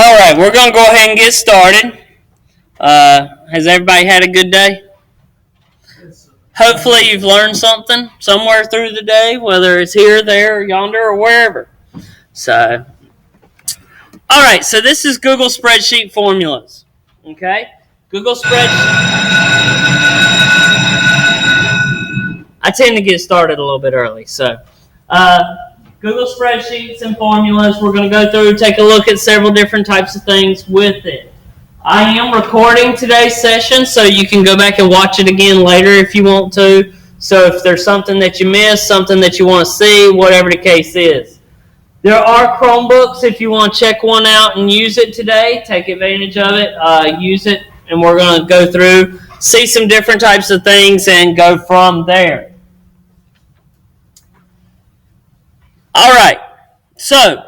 All right, we're going to go ahead and get started. Has everybody had a good day? Hopefully you've learned something somewhere through the day, whether it's here, there, yonder, or wherever. So, all right, so this is Google Spreadsheet Formulas. Okay? Google Spreadsheet. I tend to get started a little bit early, so Google Spreadsheets and Formulas, we're going to go through, take a look at several different types of things with it. I am recording today's session, so you can go back and watch it again later if you want to. So if there's something that you missed, something that you want to see, whatever the case is. There are Chromebooks if you want to check one out and use it today. Take advantage of it, use it, and we're going to go through, see some different types of things, and go from there. All right, so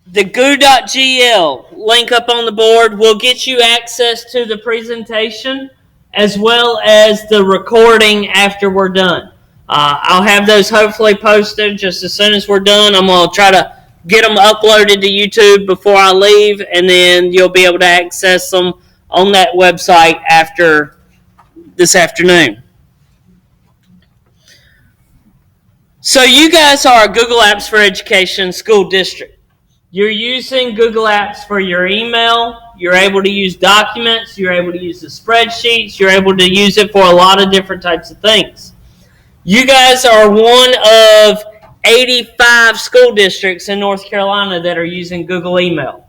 the goo.gl link up on the board will get you access to the presentation as well as the recording after we're done. I'll have those hopefully posted just as soon as we're done. I'm going to try to get them uploaded to YouTube before I leave, and then you'll be able to access them on that website after this afternoon. So you guys are a Google Apps for Education school district. You're using Google Apps for your email. You're able to use documents. You're able to use the spreadsheets. You're able to use it for a lot of different types of things. You guys are one of 85 school districts in North Carolina that are using Google Email.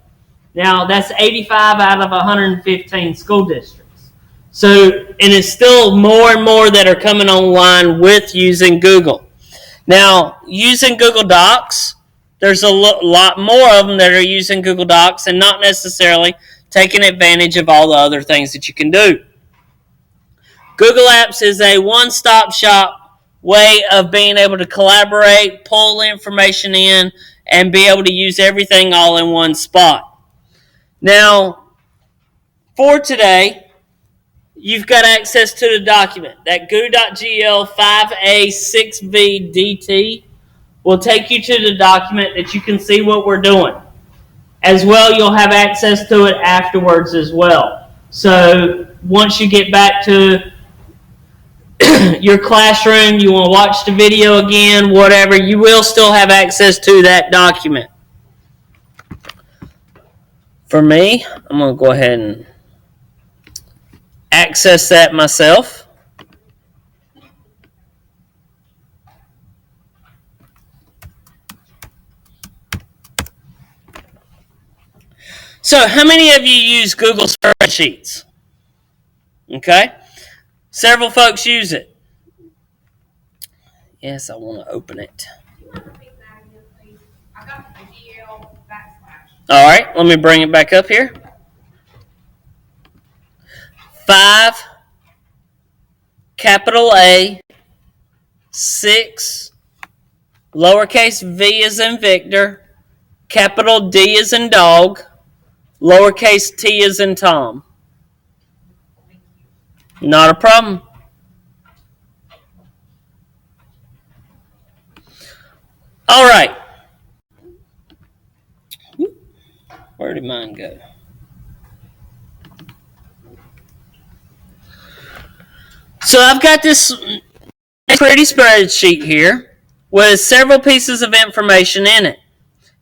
Now, that's 85 out of 115 school districts. So, and it's still more and more that are coming online with using Google. Now, using Google Docs, there's a lot more of them that are using Google Docs and not necessarily taking advantage of all the other things that you can do. Google Apps is a one-stop shop way of being able to collaborate, pull information in, and be able to use everything all in one spot. Now, for today, you've got access to the document. That goo.gl 5A6VDT will take you to the document that you can see what we're doing. As well, you'll have access to it afterwards as well. So once you get back to your classroom, you want to watch the video again, whatever, you will still have access to that document. For me, I'm going to go ahead and access that myself. So how many of you use Google Spreadsheets? Okay. Several folks use it. Yes, I want to open it. All right, let me bring it back up here. 5, capital A, 6, lowercase v as in Victor, capital D as in dog, lowercase t as in Tom. Not a problem. All right. Where did mine go? So I've got this pretty spreadsheet here with several pieces of information in it.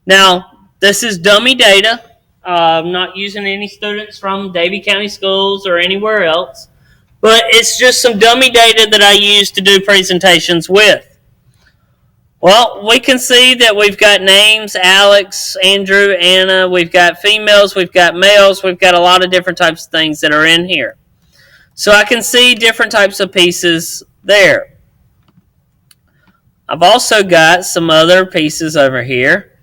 Now, this is dummy data. I'm not using any students from Davie County Schools or anywhere else, but it's just some dummy data that I use to do presentations with. Well, we can see that we've got names, Alex, Andrew, Anna, we've got females, we've got males, we've got a lot of different types of things that are in here. So I can see different types of pieces there. I've also got some other pieces over here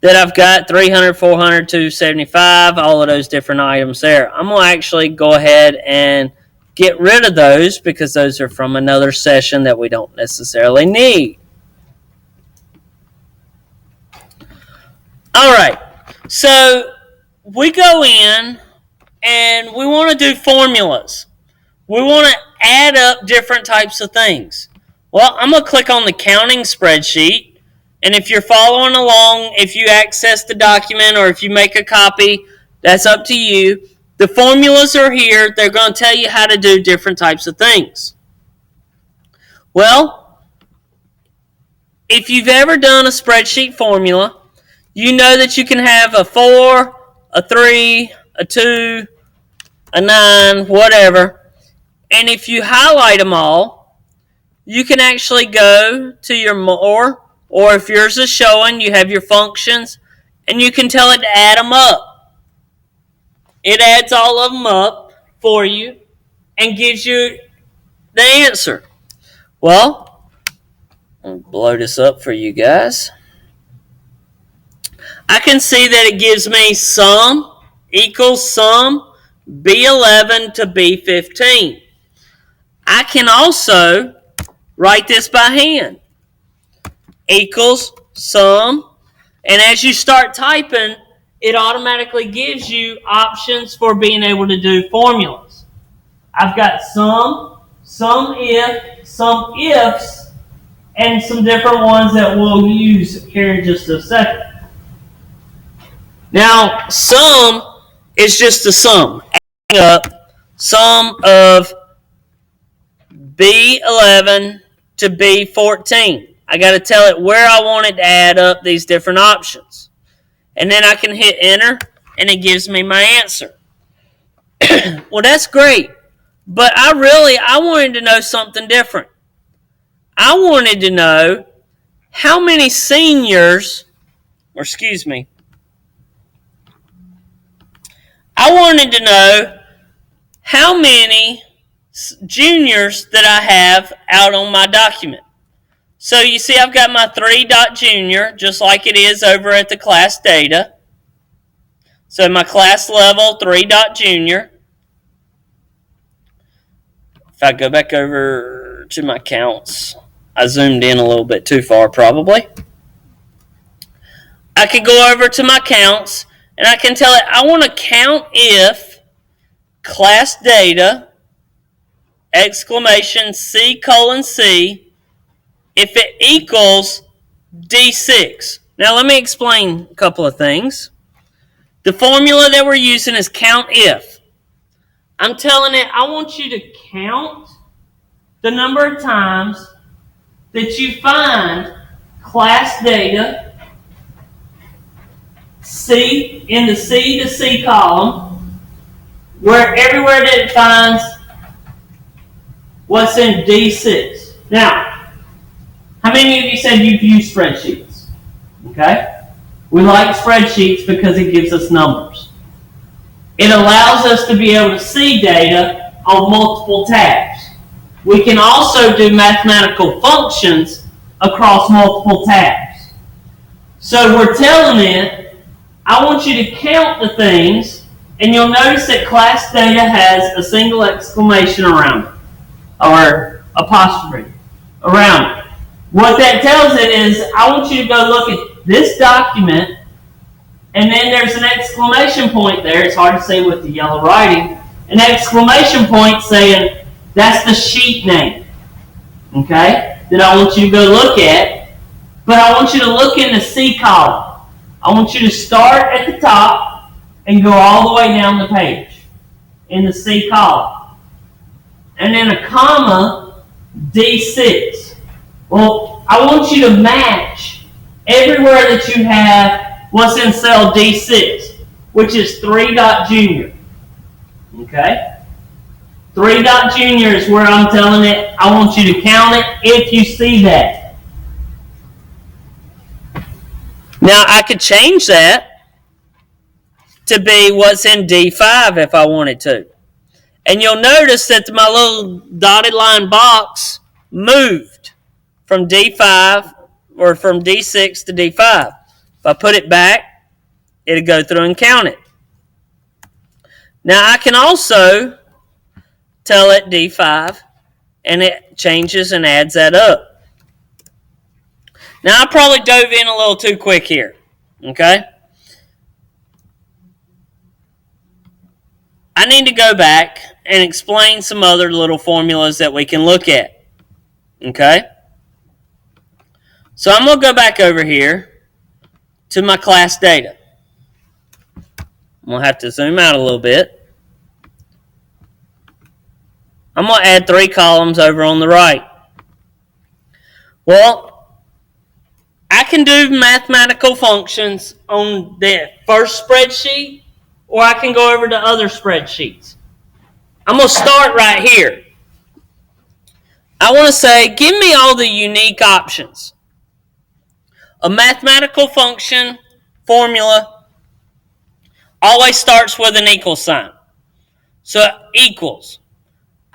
that I've got 300, 400, 275, all of those different items there. I'm going to actually go ahead and get rid of those because those are from another session that we don't necessarily need. All right, so we go in and we want to do formulas. We want to add up different types of things. Well, I'm going to click on the counting spreadsheet And if you're following along, if you access the document or if you make a copy, that's up to you. The formulas are here. They're going to tell you how to do different types of things. Well, if you've ever done a spreadsheet formula, you know that you can have a 4, a 3, a 2, a 9, whatever. And if you highlight them all, you can actually go to your more, or if yours is showing, you have your functions, and you can tell it to add them up. It adds all of them up for you and gives you the answer. Well, I'll blow this up for you guys. I can see that it gives me sum equals sum B11 to B15. I can also write this by hand. Equals sum. And as you start typing, it automatically gives you options for being able to do formulas. I've got sum if, some ifs, and some different ones that we'll use here in just a second. Now, sum is just a sum. Adding up sum of B11 to B14. I got to tell it where I want it to add up these different options. And then I can hit enter, and it gives me my answer. Well, that's great. But I wanted to know something different. I wanted to know how many seniors, I wanted to know how many juniors that I have out on my document. So you see I've got my 3.junior, just like it is over at the class data. So my class level 3.junior. If I go back over to my counts, I zoomed in a little bit too far probably. I could go over to my counts and I can tell it I want to count if class data exclamation C:C if it equals D6. Now let me explain a couple of things. The formula that we're using is count if. I'm telling it I want you to count the number of times that you find class data C in the C to C column, where everywhere that it finds what's in D6. Now, how many of you said you've used spreadsheets? Okay? We like spreadsheets because it gives us numbers. It allows us to be able to see data on multiple tabs. We can also do mathematical functions across multiple tabs. So we're telling it, I want you to count the things, and you'll notice that class data has a single exclamation around it, or apostrophe around it. What that tells it is, I want you to go look at this document, and then there's an exclamation point there. It's hard to say with the yellow writing. An exclamation point saying, that's the sheet name, okay, that I want you to go look at. But I want you to look in the C column. I want you to start at the top and go all the way down the page in the C column. And then a comma, D6. Well, I want you to match everywhere that you have what's in cell D6, which is 3.junior. Okay? 3.junior is where I'm telling it, I want you to count it if you see that. Now, I could change that to be what's in D5 if I wanted to. And you'll notice that my little dotted line box moved from D5 or from D6 to D5. If I put it back, it'll go through and count it. Now, I can also tell it D5, and it changes and adds that up. Now, I probably dove in a little too quick here, okay? I need to go back and explain some other little formulas that we can look at, okay? So I'm going to go back over here to my class data. I'm going to have to zoom out a little bit. I'm going to add 3 columns over on the right. Well, I can do mathematical functions on the first spreadsheet, or I can go over to other spreadsheets. I'm going to start right here. I want to say, give me all the unique options. A mathematical function formula always starts with an equal sign. So equals.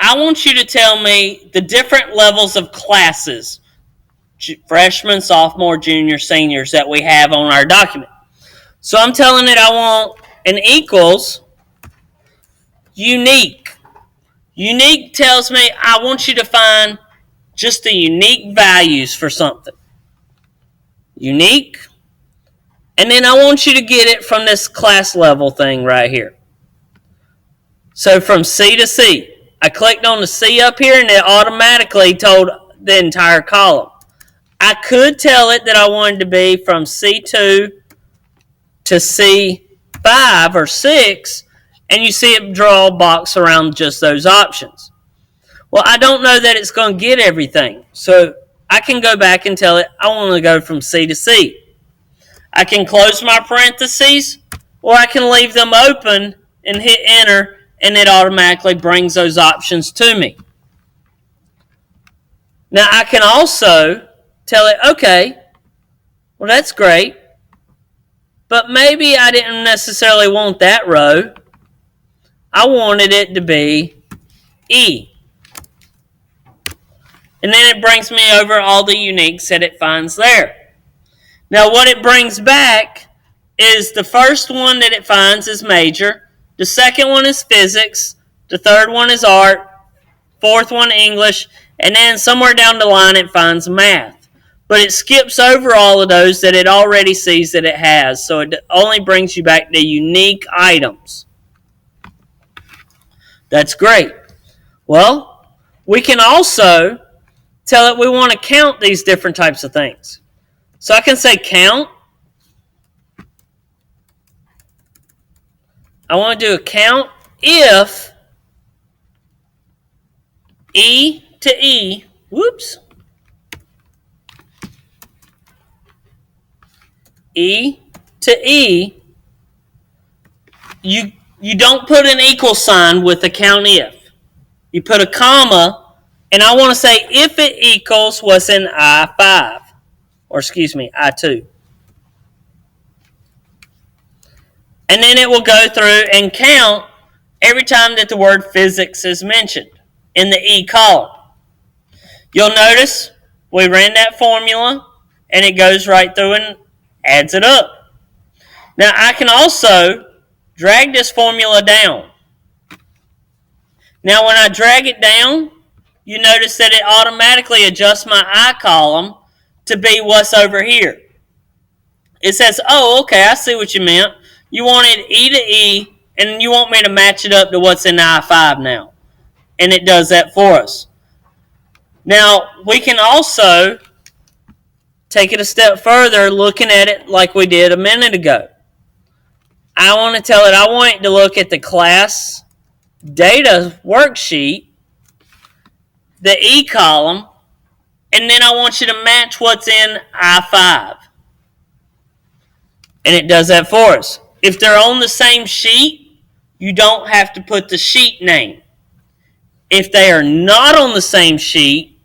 I want you to tell me the different levels of classes, freshmen, sophomore, junior, seniors, that we have on our document. So I'm telling it I want an equals unique. Unique tells me I want you to find just the unique values for something. Unique. And then I want you to get it from this class level thing right here. So from C to C. I clicked on the C up here and it automatically told the entire column. I could tell it that I wanted to be from C2 to C5 or 6, and you see it draw a box around just those options. Well, I don't know that it's going to get everything. So I can go back and tell it I want to go from C to C. I can close my parentheses, or I can leave them open and hit enter, and it automatically brings those options to me. Now I can also tell it, okay, well that's great, but maybe I didn't necessarily want that row. I wanted it to be E. And then it brings me over all the uniques that it finds there. Now what it brings back is the first one that it finds is major, the second one is physics, the third one is art, fourth one English, and then somewhere down the line it finds math. But it skips over all of those that it already sees that it has, so it only brings you back to unique items. That's great. Well, we can also tell it we want to count these different types of things. So I can say count. I want to do a count if E to E, E to E, you don't put an equal sign with a count if. You put a comma, and I want to say if it equals what's in I5, or excuse me, I2. And then it will go through and count every time that the word physics is mentioned in the E column. You'll notice we ran that formula, and it goes right through and adds it up. Now I can also drag this formula down. Now when I drag it down, you notice that it automatically adjusts my I column to be what's over here. It says, oh, okay, I see what you meant. You wanted E to E, and you want me to match it up to what's in I5 now. And it does that for us. Now, we can also take it a step further, looking at it like we did a minute ago. I want to tell it I want it to look at the class data worksheet, the E column, and then I want you to match what's in I5. And it does that for us. If they're on the same sheet, you don't have to put the sheet name. If they are not on the same sheet,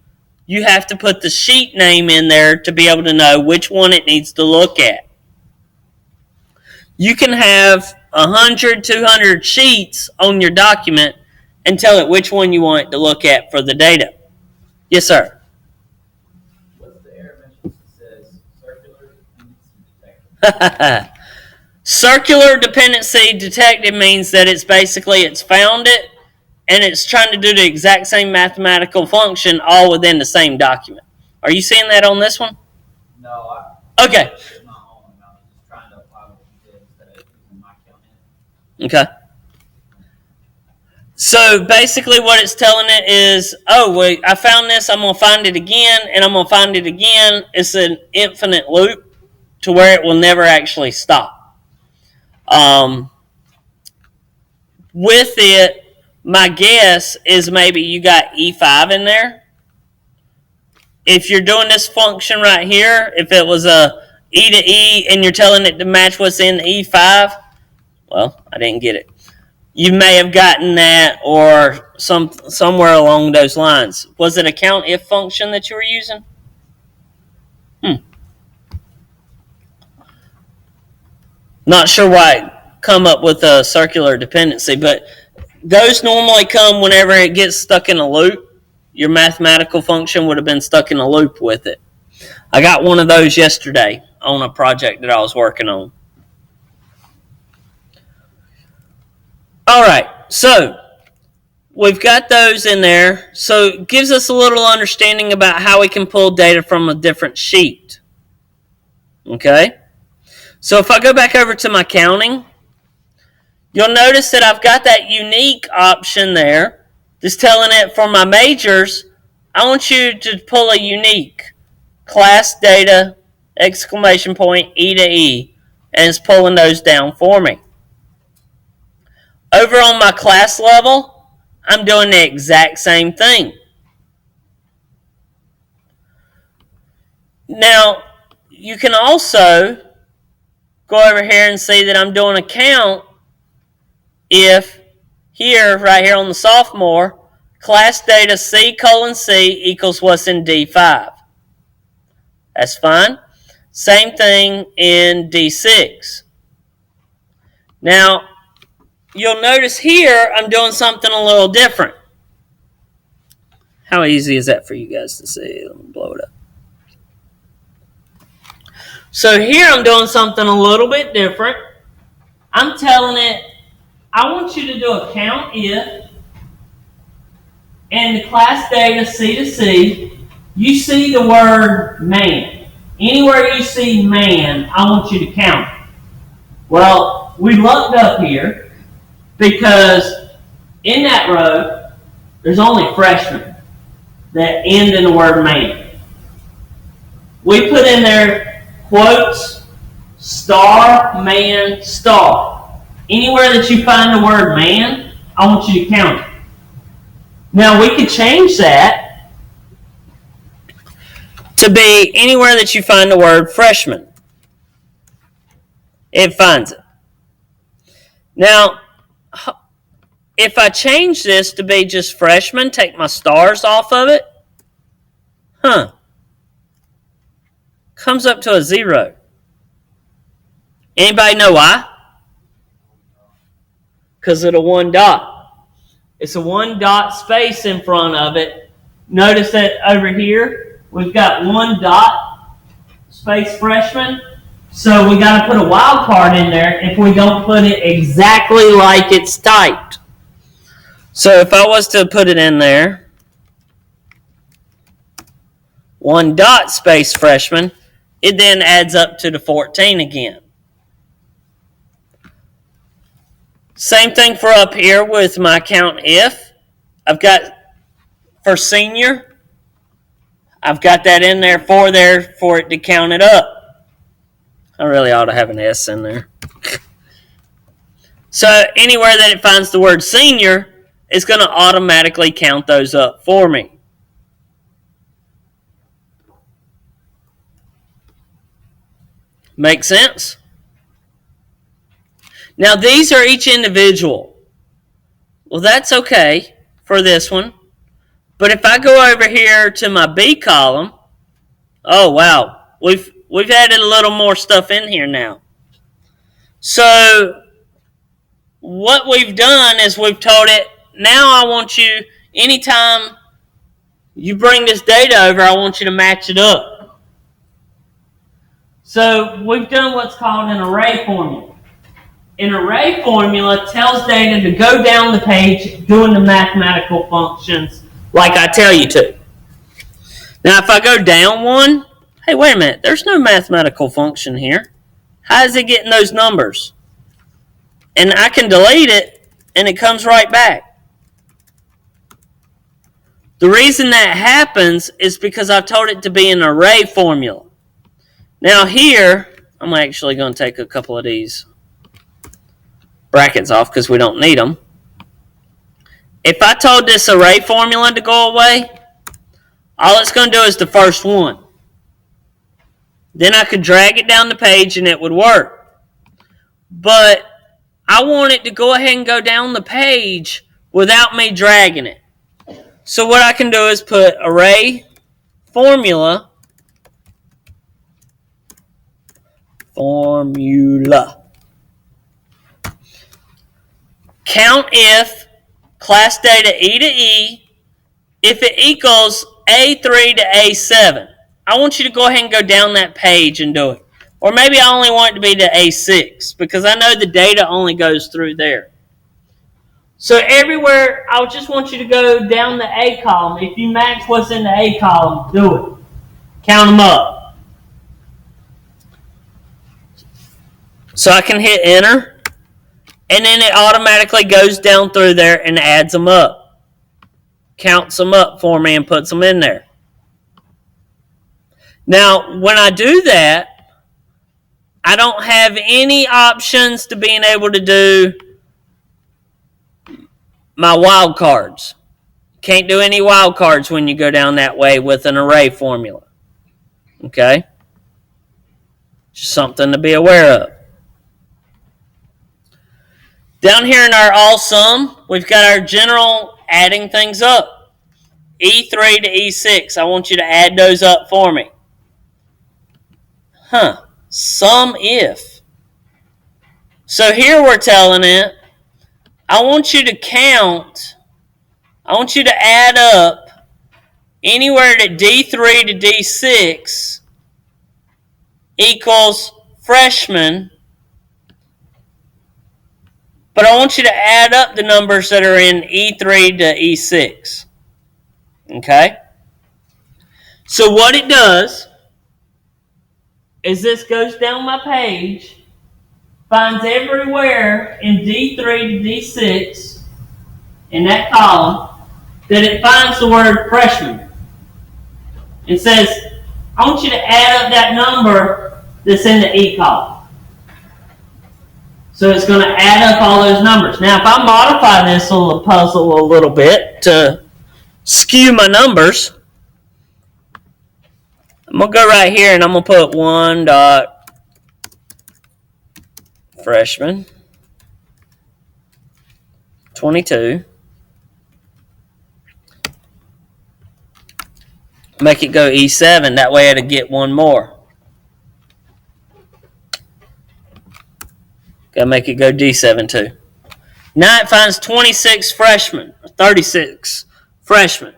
you have to put the sheet name in there to be able to know which one it needs to look at. You can have 100, 200 sheets on your document and tell it which one you want it to look at for the data. Yes, sir? What's the error message that says circular dependency detected? Circular dependency detected means that it's found it, and it's trying to do the exact same mathematical function all within the same document. Are you seeing that on this one? No, Okay. It's my own. I was just trying to apply what you did instead of using my count in. Okay. So basically what it's telling it is, oh, wait, I found this, I'm going to find it again, and I'm going to find it again. It's an infinite loop to where it will never actually stop. With it, my guess is maybe you got E5 in there. If you're doing this function right here, if it was a E to E and you're telling it to match what's in E5, well, I didn't get it. You may have gotten that or somewhere along those lines. Was it a COUNTIF function that you were using? Not sure why it come up with a circular dependency, but those normally come whenever it gets stuck in a loop. Your mathematical function would have been stuck in a loop with it. I got one of those yesterday on a project that I was working on. All right, so we've got those in there. So it gives us a little understanding about how we can pull data from a different sheet. Okay? So if I go back over to my counting, you'll notice that I've got that unique option there that's telling it for my majors, I want you to pull a unique class data, exclamation point, E to E, and it's pulling those down for me. Over on my class level, I'm doing the exact same thing. Now, you can also go over here and see that I'm doing a count if here, right here on the sophomore, class data C:C equals what's in D5. That's fine. Same thing in D6. Now, you'll notice here I'm doing something a little different. How easy is that for you guys to see? Let me blow it up. So here I'm doing something a little bit different. I'm telling it, I want you to do a count if, and the class data C to C, you see the word man. Anywhere you see man, I want you to count it. Well, we looked up here because in that row, there's only freshmen that end in the word man. We put in there quotes, star, man, star. Anywhere that you find the word man, I want you to count it. Now we could change that to be anywhere that you find the word freshman. It finds it. Now, if I change this to be just freshman, take my stars off of it, comes up to a 0. Anybody know why? Because of the one dot. It's a one dot space in front of it. Notice that over here, we've got one dot space freshman. So we got to put a wildcard in there if we don't put it exactly like it's typed. So if I was to put it in there, one dot space freshman, it then adds up to the 14 again. Same thing for up here with my count if. I've got for senior, I've got that in there for it to count it up. I really ought to have an S in there. So anywhere that it finds the word senior, it's going to automatically count those up for me. Make sense? Now these are each individual. Well, that's okay for this one. But if I go over here to my B column, oh wow, we've added a little more stuff in here now. So what we've done is we've told it, now I want you, anytime you bring this data over, I want you to match it up. So we've done what's called an array formula. An array formula tells data to go down the page doing the mathematical functions like I tell you to. Now if I go down one, hey, wait a minute, there's no mathematical function here. How is it getting those numbers? And I can delete it and it comes right back. The reason that happens is because I've told it to be an array formula. Now here, I'm actually going to take a couple of these brackets off because we don't need them. If I told this array formula to go away, all it's going to do is the first one. Then I could drag it down the page and it would work. But I want it to go ahead and go down the page without me dragging it. So what I can do is put array formula count if class data E to E if it equals A3 to A7. I want you to go ahead and go down that page and do it. Or maybe I only want it to be to A6 because I know the data only goes through there. So everywhere, I just want you to go down the A column. If you match what's in the A column, do it. Count them up. So I can hit enter, and then it automatically goes down through there and adds them up. Counts them up for me and puts them in there. Now, when I do that, I don't have any options to being able to do my wildcards. Can't do any wildcards when you go down that way with an array formula. Okay? Just something to be aware of. Down here in our all sum, we've got our general adding things up. E3 to E6. I want you to add those up for me. Sum if. So here we're telling it, I want you to count, I want you to add up anywhere that D3 to D6 equals freshman, but I want you to add up the numbers that are in E3 to E6. Okay? So what it does is this goes down my page, finds everywhere in D3 to D6 in that column that it finds the word freshman. It says, I want you to add up that number that's in the E column. So it's going to add up all those numbers. Now, if I modify this little puzzle a little bit to skew my numbers, I'm going to go right here and I'm going to put 1 dot freshman 22. Make it go E7. That way it'll get one more. Gotta make it go D7 too. Now it finds 26 freshmen, or 36 freshmen,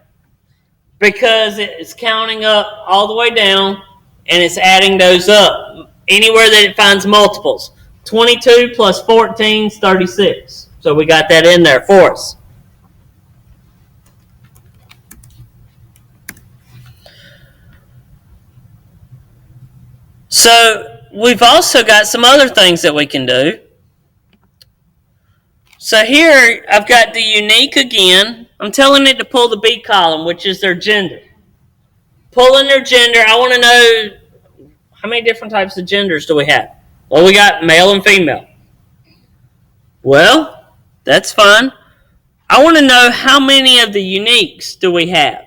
because it's counting up all the way down and it's adding those up anywhere that it finds multiples. 22 plus 14 is 36. So we got that in there for us. So we've also got some other things that we can do. So here I've got the unique again. I'm telling it to pull the B column, which is their gender. Pulling their gender, I want to know how many different types of genders do we have? Well, we got male and female. Well, that's fine. I want to know how many of the uniques do we have.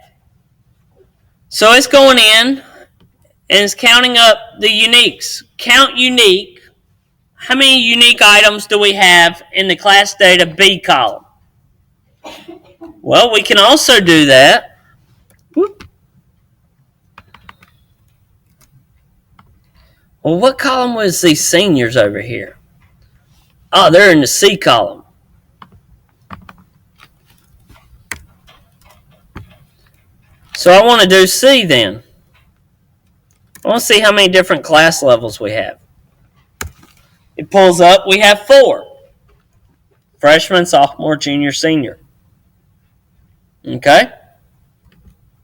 So it's going in and it's counting up the uniques. Count unique. How many unique items do we have in the class data B column? Well, we can also do that. Whoop. Well, what column was these seniors over here? Oh, they're in the C column. So I want to do C then. I want to see how many different class levels we have. It pulls up, we have 4. Freshman, sophomore, junior, senior. Okay?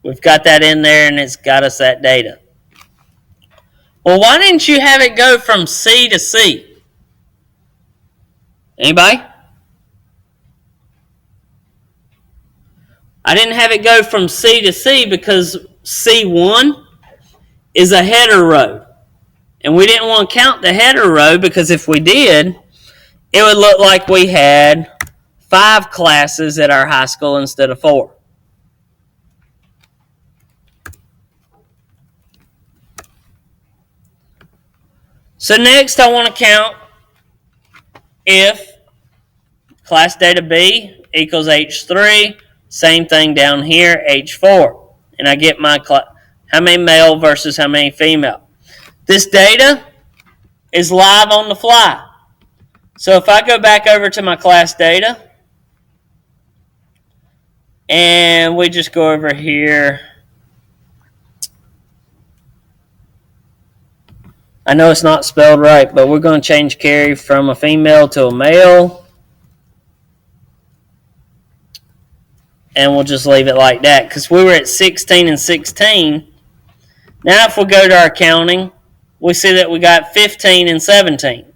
We've got that in there and it's got us that data. Well, why didn't you have it go from C to C? Anybody? I didn't have it go from C to C because C1 is a header row. And we didn't want to count the header row because if we did, it would look like we had 5 classes at our high school instead of 4. So next I want to count if class data B equals H3, same thing down here, H4. And I get my how many male versus how many female. This data is live on the fly. So if I go back over to my class data, and we just go over here. I know it's not spelled right, but we're going to change Carrie from a female to a male. And we'll just leave it like that because we were at 16 and 16. Now if we go to our counting, we see that we got 15 and 17.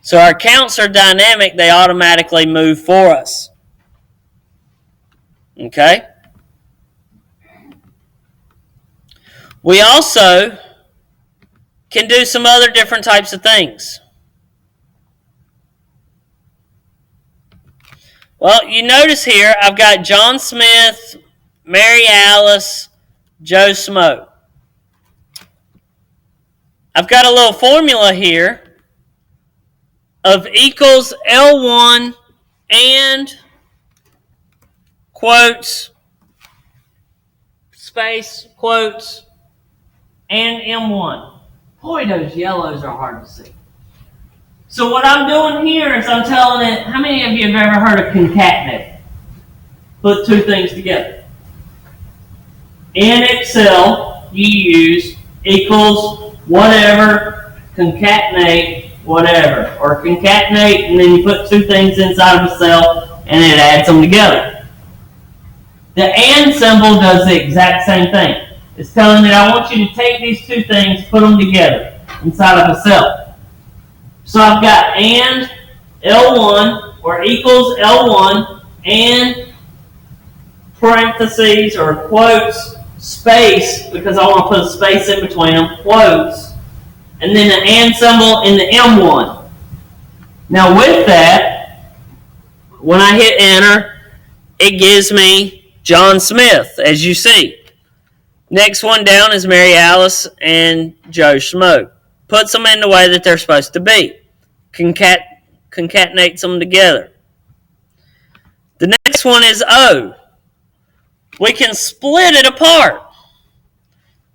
So our counts are dynamic. They automatically move for us. Okay? We also can do some other different types of things. Well, you notice here I've got John Smith, Mary Alice, Joe Smo. I've got a little formula here of equals L1 and quotes, space, quotes, and M1. Boy, those yellows are hard to see. So what I'm doing here is I'm telling it, how many of you have ever heard of concatenate? Put two things together. In Excel, you use equals whatever, concatenate whatever. Or concatenate and then you put two things inside of a cell and it adds them together. The AND symbol does the exact same thing. It's telling it I want you to take these two things, put them together inside of a cell. So I've got AND L1 or equals L1 and parentheses or quotes space because I want to put a space in between them, quotes, and then the AND symbol in the M1. Now with that, when I hit enter, it gives me John Smith, as you see. Next one down is Mary Alice and Joe Schmo. Puts them in the way that they're supposed to be. Concatenates them together. The next one is O. We can split it apart.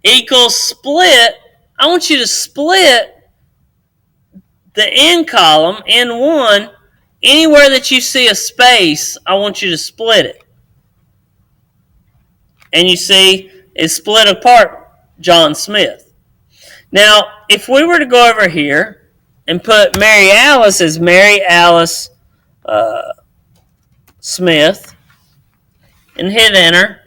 Equals split. I want you to split the N column, N1, anywhere that you see a space, I want you to split it. And you see, it's split apart, John Smith. Now, if we were to go over here and put Mary Alice as Mary Alice Smith and hit enter,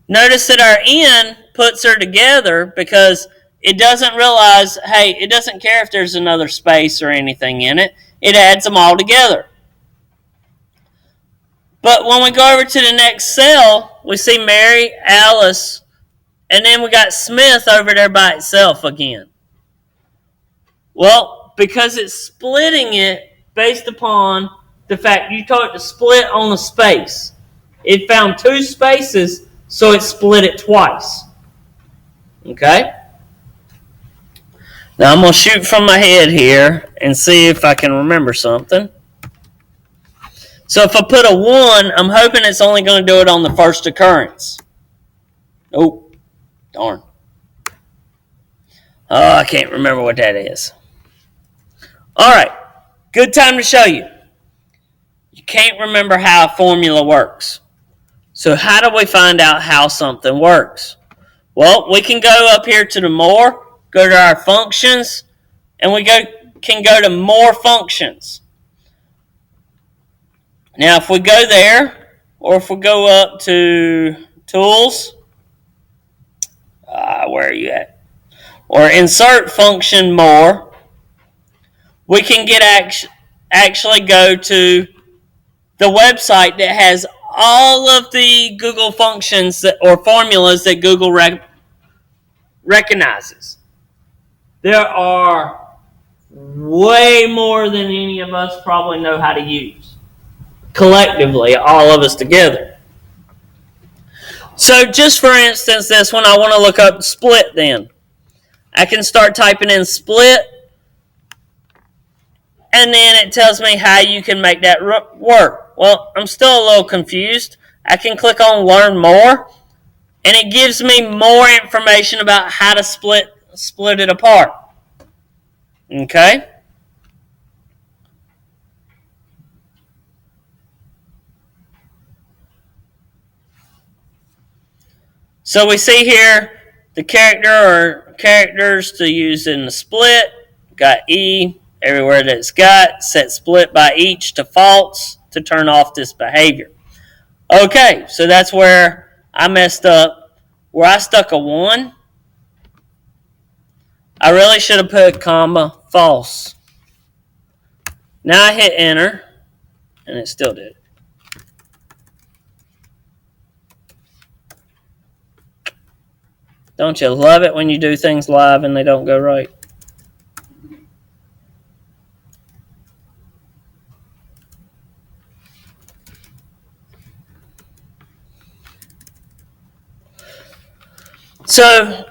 notice that our N puts her together because it doesn't realize, hey, it doesn't care if there's another space or anything in it. It adds them all together. But when we go over to the next cell, we see Mary Alice, and then we got Smith over there by itself again. Well, because it's splitting it based upon the fact you told it to split on a space. It found two spaces, so it split it twice. Okay? Now I'm going to shoot from my head here and see if I can remember something. So if I put a 1, I'm hoping it's only going to do it on the first occurrence. Oh, darn. Oh, I can't remember what that is. All right, good time to show you. You can't remember how a formula works. So how do we find out how something works? Well, we can go up here to the more, go to our functions, and we can go to more functions. Now, if we go there, or if we go up to tools, where are you at? Or insert function more, we can get actually go to the website that has all of the Google functions or formulas that Google recognizes. There are way more than any of us probably know how to use. Collectively, all of us together. So just for instance, this one, I want to look up split then. I can start typing in split, and then it tells me how you can make that work. Well, I'm still a little confused. I can click on learn more, and it gives me more information about how to split it apart. Okay? So we see here the character or characters to use in the split. Got E everywhere that it's got. Set split by each to false to turn off this behavior. Okay, so that's where I messed up. Where I stuck a 1, I really should have put comma false. Now I hit enter, and it still did. Don't you love it when you do things live and they don't go right? So,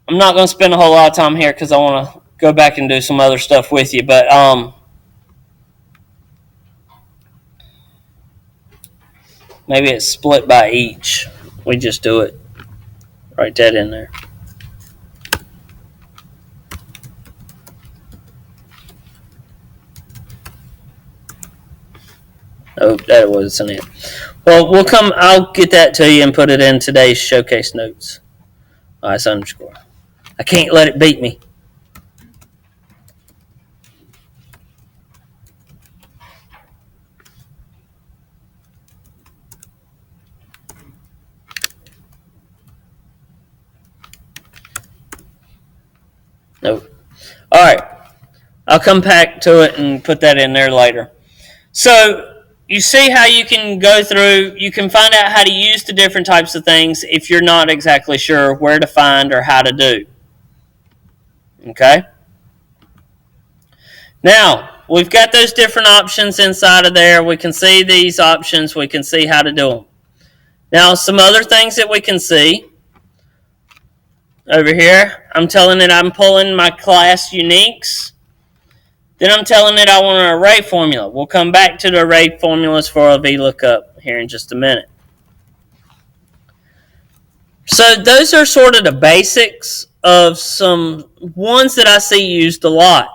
I'm not going to spend a whole lot of time here because I want to go back and do some other stuff with you. But maybe it's split by each. We just do it. Write that in there. Oh, that wasn't it. Well, I'll get that to you and put it in today's showcase notes. Oh, it's underscore. I can't let it beat me. Nope. All right. I'll come back to it and put that in there later. So you see how you can go through, you can find out how to use the different types of things if you're not exactly sure where to find or how to do. Okay? Now, we've got those different options inside of there. We can see these options. We can see how to do them. Now, some other things that we can see over here, I'm telling it I'm pulling my class uniques. Then I'm telling it I want an array formula. We'll come back to the array formulas for a VLOOKUP here in just a minute. So those are sort of the basics of some ones that I see used a lot.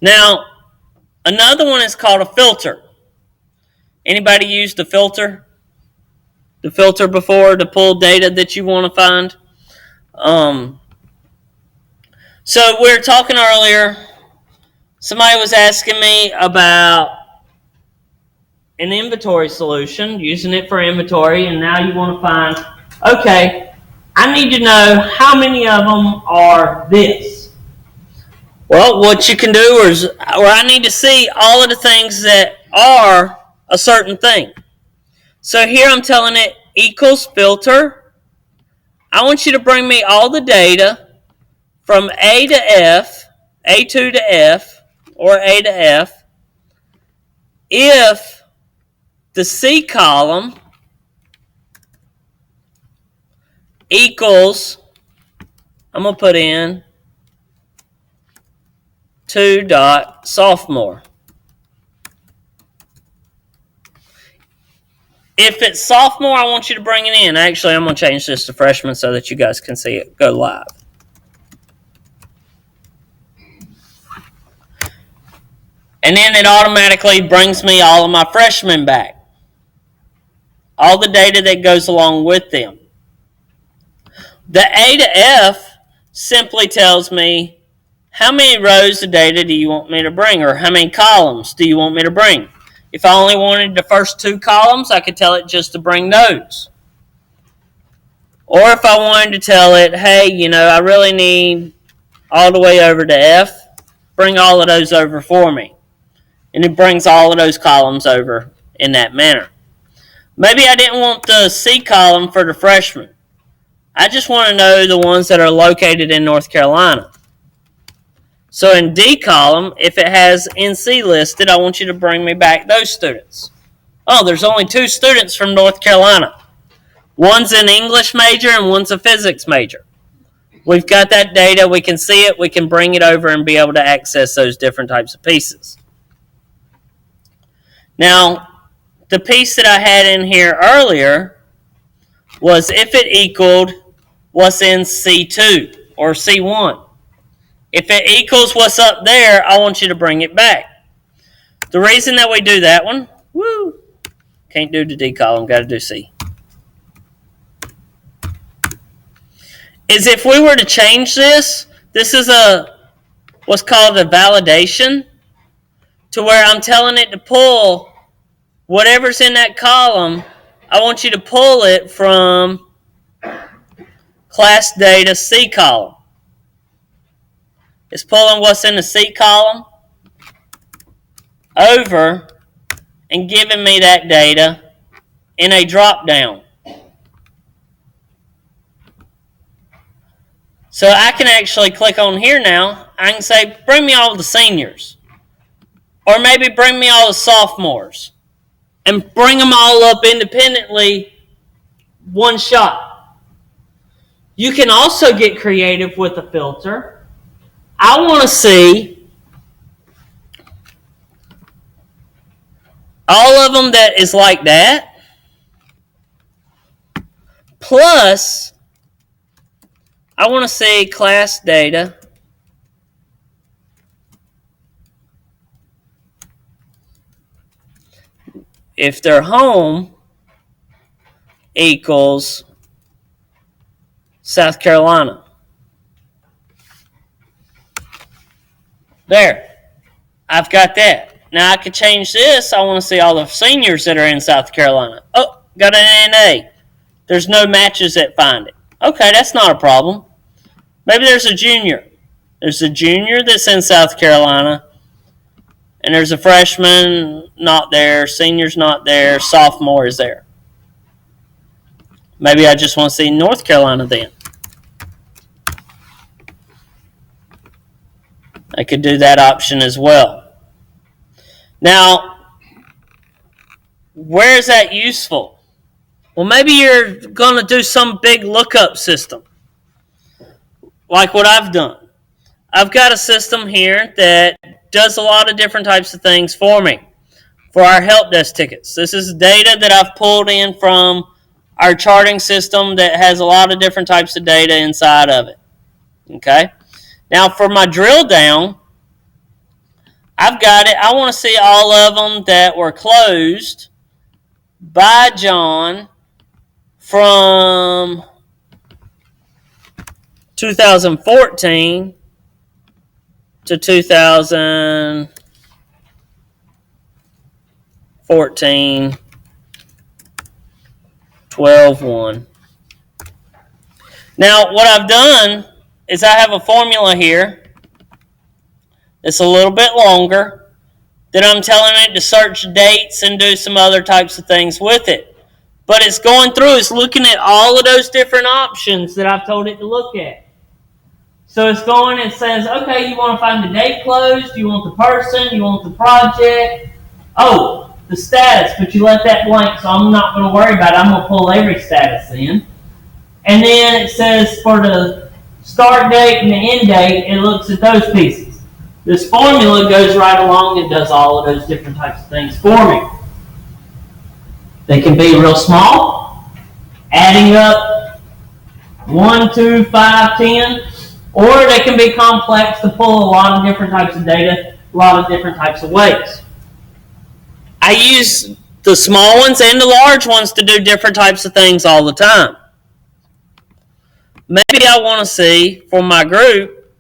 Now, another one is called a filter. Anybody used a filter? The filter before to pull data that you want to find? So we were talking earlier. Somebody was asking me about an inventory solution, using it for inventory, and now you want to find, okay, I need to know how many of them are this. Well, what you can do is, or I need to see all of the things that are a certain thing. So here I'm telling it equals filter. I want you to bring me all the data from A to F, A2 to F, or A to F, if the C column equals, I'm going to put in 2.sophomore. If it's sophomore, I want you to bring it in. Actually, I'm going to change this to freshman so that you guys can see it go live. And then it automatically brings me all of my freshmen back. All the data that goes along with them. The A to F simply tells me how many rows of data do you want me to bring, or how many columns do you want me to bring. If I only wanted the first 2 columns, I could tell it just to bring those. Or if I wanted to tell it, hey, I really need all the way over to F, bring all of those over for me. And it brings all of those columns over in that manner. Maybe I didn't want the C column for the freshmen. I just want to know the ones that are located in North Carolina. So in D column, if it has NC listed, I want you to bring me back those students. Oh, there's only 2 students from North Carolina. One's an English major and one's a physics major. We've got that data. We can see it. We can bring it over and be able to access those different types of pieces. Now, the piece that I had in here earlier was if it equaled what's in C2 or C1. If it equals what's up there, I want you to bring it back. The reason that we do that one, can't do the D column, got to do C, is if we were to change this is what's called a validation, to where I'm telling it to pull whatever's in that column. I want you to pull it from class data C column. It's pulling what's in the C column over and giving me that data in a drop down. So I can actually click on here now. I can say, bring me all the seniors. Or maybe bring me all the sophomores. And bring them all up independently, one shot. You can also get creative with a filter. I want to see all of them that is like that, plus I want to see class data if their home equals South Carolina. There. I've got that. Now I could change this. I want to see all the seniors that are in South Carolina. Oh, got an NA. There's no matches that find it. Okay, that's not a problem. Maybe there's a junior. There's a junior that's in South Carolina. And there's a freshman not there. Senior's not there. Sophomore is there. Maybe I just want to see North Carolina then. I could do that option as well. Now, where is that useful? Well, maybe you're going to do some big lookup system, like what I've done. I've got a system here that does a lot of different types of things for me, for our help desk tickets. This is data that I've pulled in from our charting system that has a lot of different types of data inside of it. Okay? Now, for my drill down, I've got it. I want to see all of them that were closed by John from 2014 to 2014, 12-1. Now, what I've done is I have a formula here. It's a little bit longer. Then I'm telling it to search dates and do some other types of things with it. But it's going through, it's looking at all of those different options that I've told it to look at. So it's going and says, okay, you want to find the date closed, you want the person, you want the project. Oh, the status, but you left that blank, so I'm not going to worry about it. I'm going to pull every status in. And then it says for the start date and the end date, it looks at those pieces. This formula goes right along and does all of those different types of things for me. They can be real small, adding up 1, 2, 5, 10, or they can be complex to pull a lot of different types of data, a lot of different types of ways. I use the small ones and the large ones to do different types of things all the time. Maybe I want to see, for my group,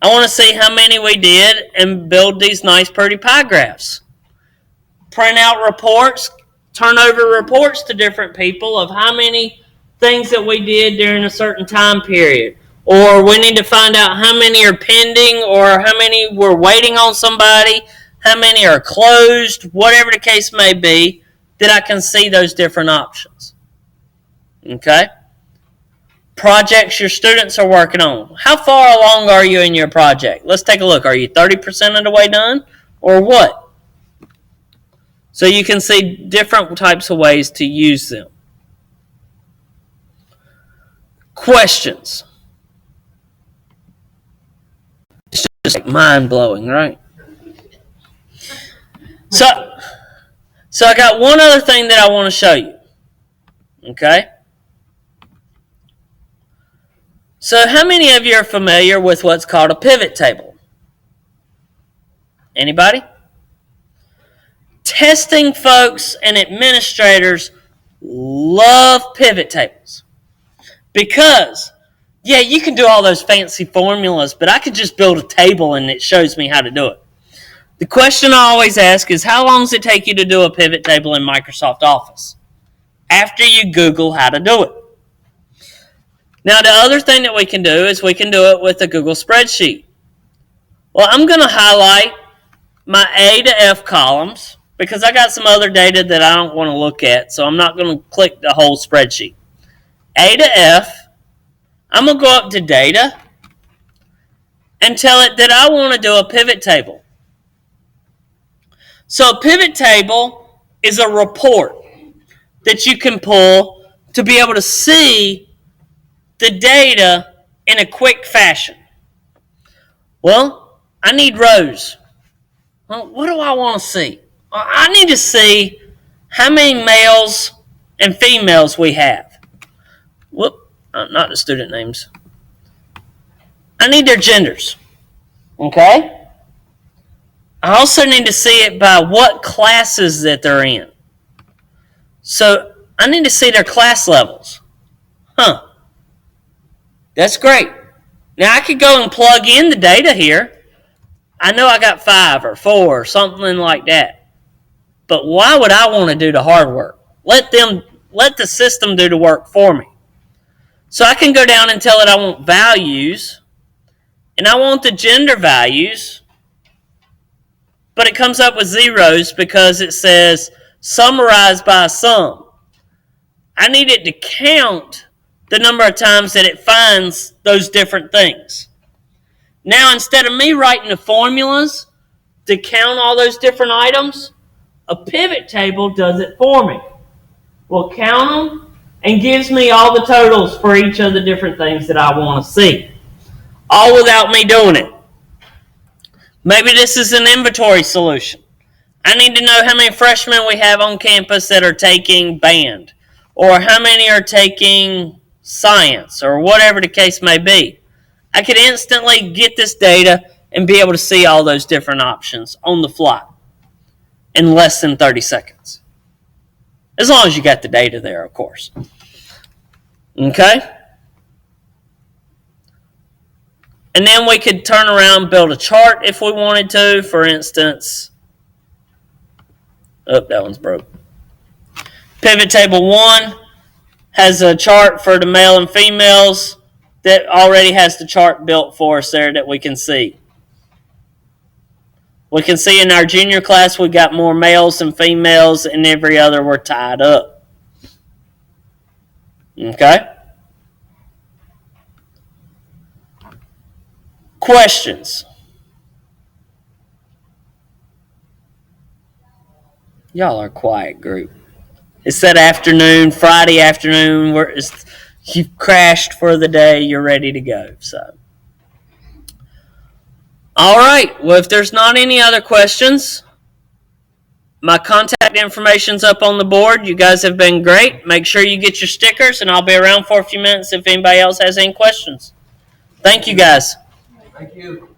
I want to see how many we did and build these nice pretty pie graphs. Print out reports, turn over reports to different people of how many things that we did during a certain time period. Or we need to find out how many are pending or how many we're waiting on somebody, how many are closed, whatever the case may be, that I can see those different options. Okay? Projects your students are working on. How far along are you in your project? Let's take a look. Are you 30% of the way done or what? So you can see different types of ways to use them. Questions. It's just like mind-blowing, right? So I got one other thing that I want to show you. Okay? So how many of you are familiar with what's called a pivot table? Anybody? Testing folks and administrators love pivot tables. Because, yeah, you can do all those fancy formulas, but I could just build a table and it shows me how to do it. The question I always ask is, how long does it take you to do a pivot table in Microsoft Office? After you Google how to do it. Now, the other thing that we can do is we can do it with a Google spreadsheet. Well, I'm going to highlight my A to F columns because I got some other data that I don't want to look at, so I'm not going to click the whole spreadsheet. A to F, I'm going to go up to data and tell it that I want to do a pivot table. So a pivot table is a report that you can pull to be able to see the data in a quick fashion. Well, I need rows. Well, what do I want to see? Well, I need to see how many males and females we have. Whoop, not the student names. I need their genders. Okay? I also need to see it by what classes that they're in. So I need to see their class levels. That's great. Now I could go and plug in the data here. I know I got 5 or 4 or something like that. But why would I want to do the hard work? Let the system do the work for me. So I can go down and tell it I want values, and I want the gender values, but it comes up with zeros because it says summarize by sum. I need it to count the number of times that it finds those different things. Now, instead of me writing the formulas to count all those different items, a pivot table does it for me. Will count them and gives me all the totals for each of the different things that I want to see, all without me doing it. Maybe this is an inventory solution. I need to know how many freshmen we have on campus that are taking band, or how many are taking science, or whatever the case may be. I could instantly get this data and be able to see all those different options on the fly in less than 30 seconds. As long as you got the data there, of course. Okay? And then we could turn around and build a chart if we wanted to. For instance, that one's broke. Pivot table 1 has a chart for the male and females that already has the chart built for us there that we can see. We can see in our junior class we got more males than females, and every other we're tied up. Okay? Questions? Y'all are a quiet group. It's that afternoon, Friday afternoon, where you've crashed for the day, you're ready to go. So, all right. Well, if there's not any other questions, my contact information's up on the board. You guys have been great. Make sure you get your stickers, and I'll be around for a few minutes if anybody else has any questions. Thank you, guys. Thank you.